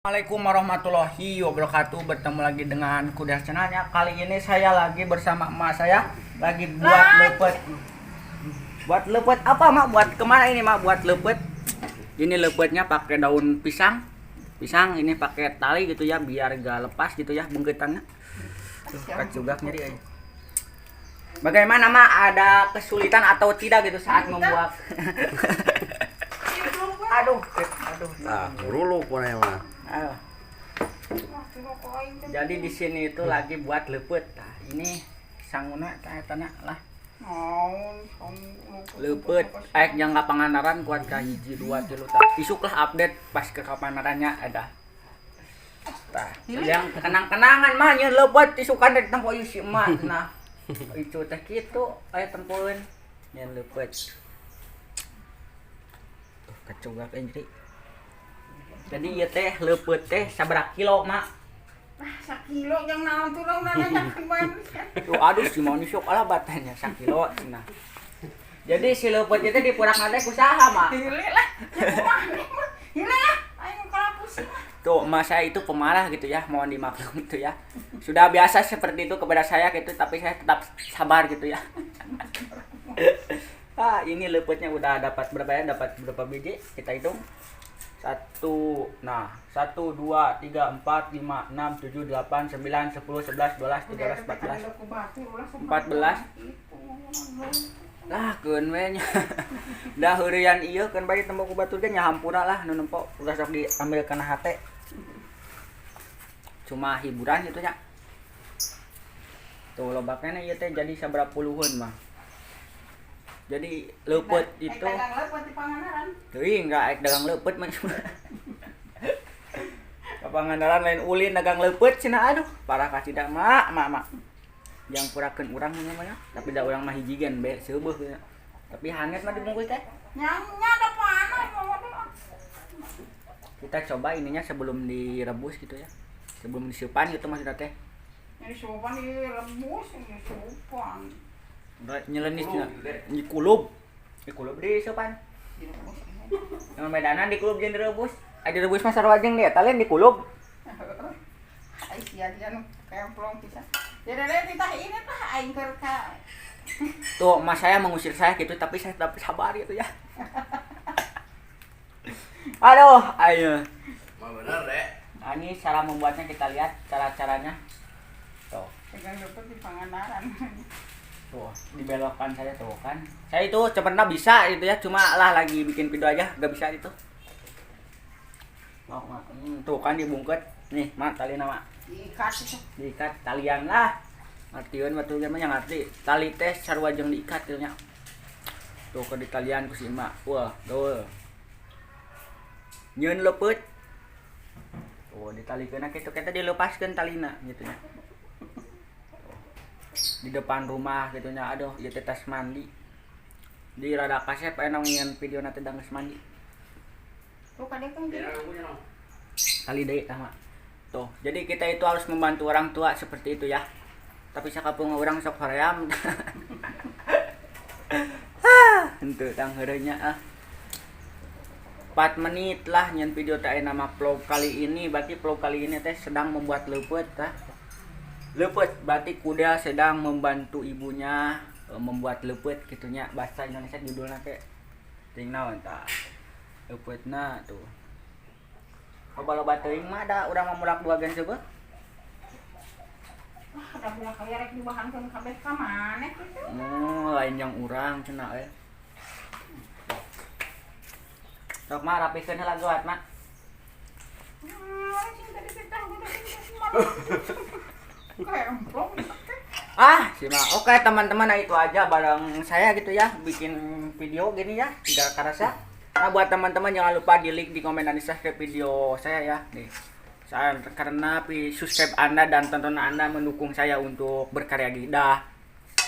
Assalamualaikum warahmatullahi wabarakatuh. Bertemu lagi dengan Kuda Channel. Kali ini saya lagi bersama emak saya lagi buat lepet. Buat lepet apa mak? Buat kemana ini mak? Buat lepet. Ini lepetnya pakai daun pisang. Pisang ini pakai tali gitu ya biar gak lepas gitu ya bungketannya. Tuh kacugak nyeri aja. Bagaimana mak? Ada kesulitan atau tidak gitu saat membuat? Aduh. Nah, rulu pokoknya mah. Jadi di sini itu lagi buat lepet. Nah, ini sanguna tanah lah. Lepet aek jangka pangandaran kuat ka hiji 2 3 tah. Isuk lah update pas ke pangandarannya ada. Tah, yang kenang-kenangan mah nya lepet isukan dari tempo ieu si emak. Nah, itu teh kitu aya tempoeun nya lepet. Tuh kacugak anjri. Jadi ieu teh lepet teh sabaraha kilo mak? Sakilo yang naon tulung nanyakan manusia. Tuh aduh si manis sok ala batanya sakilo cenah. Jadi si lepet itu dipurang teh kusaha mak? Hile lah. Hile lah. Ayo kalapus. Tuh emak saya itu pemarah gitu ya, mohon dimaklum gitu ya. Sudah biasa seperti itu kepada saya gitu, tapi saya tetap sabar gitu ya. Ini lepetnya udah dapat berapa ya? Dapat berapa biji? Kita hitung. 1 2 3 4 5 6 7 8 9 10 11 12 13 14 lah keun we nya. Da heureuyan ieu keun bari tembok ku batur ge nya hampura lah nu nempo udah sok diambil kana hate. Cuma hiburan gitu nya. Tuh lobakna ieu teh jadi sabaraha puluhan mah. Jadi lepet itu dagang lepet di Pangandaran. teuing enggak aek dagang lepet mah. Ka Pangandaran lain ulin dagang lepet cenah aduh parah ka cida mak. Yang purakeun urang namanya tapi da urang mah hijigen be seubeuh nya. Tapi hangat mah dibungkus teh. Nya ada panas mah. Kita coba ininya sebelum direbus gitu ya. Sebelum disupan gitu maksudnya teh. Ini sopan direbus ini sopan. Nyelenis di kulub. Di kulub di supan. Yang medanan di kulub jeung direbus. Aya direbus mah sarua jeung dia talen di kulub. Ai sia dia kemplong pisan. Jadi titah ini tah aing keur ka. Tuh mas saya mengusir saya gitu tapi saya tetap sabar gitu ya. Aduh, ayo. Mah bener deh. Ini cara membuatnya kita lihat cara-caranya. Tuh. Dagang lepet di Pangandaran. Tuh, dibelokkan saya tuh kan. Saya itu sebenarnya bisa gitu ya, cuma lah lagi bikin video aja gak bisa itu. Oh, tuh kan dibungket. Nih, mak tali nama. Diikat itu. Diikat talian lah. Ngartieun batu ge mah nya ngarti. Tali teh sarua jeung diikat kieu nya. Tuh ke di talian ku si emak. Wah, tuh. Nyeun lepet. Tuh ditalikeun kitu kita dilepaskeun talina gitu nya. Di depan rumah gitu nya aduh ieu teh tas mandi di rada kasep aya nongieun video na teh geus mandi Tuh kadek kan gitu. kali deui tah mah tuh jadi kita itu harus membantu orang tua seperti itu ya tapi sakapeung urang sok hoream henteu tang heureunya 4 menit lah nyen video teh nama vlog kali ini berarti vlog kali ini teh sedang membuat lepet tah lepet berarti kuda sedang membantu ibunya membuat lepet gitunya bahasa Indonesia judulnya teh ting naon tah lepetna tuh loba-loba teuing mah da urang mah mulak dua gen coba Ada bulan kaya rek dibahankeun kabeh ka maneh kitu. Lain yang urang cenah sok mah rapikeun heula goat mah Sing tadi titah kemplong. sih mah oke teman-teman nah itu aja bareng saya gitu ya bikin video gini ya tidak kerasa. Nah buat teman-teman jangan lupa di like di komen dan di subscribe video saya ya nih karena subscribe anda dan tontonan anda mendukung saya untuk berkarya dah.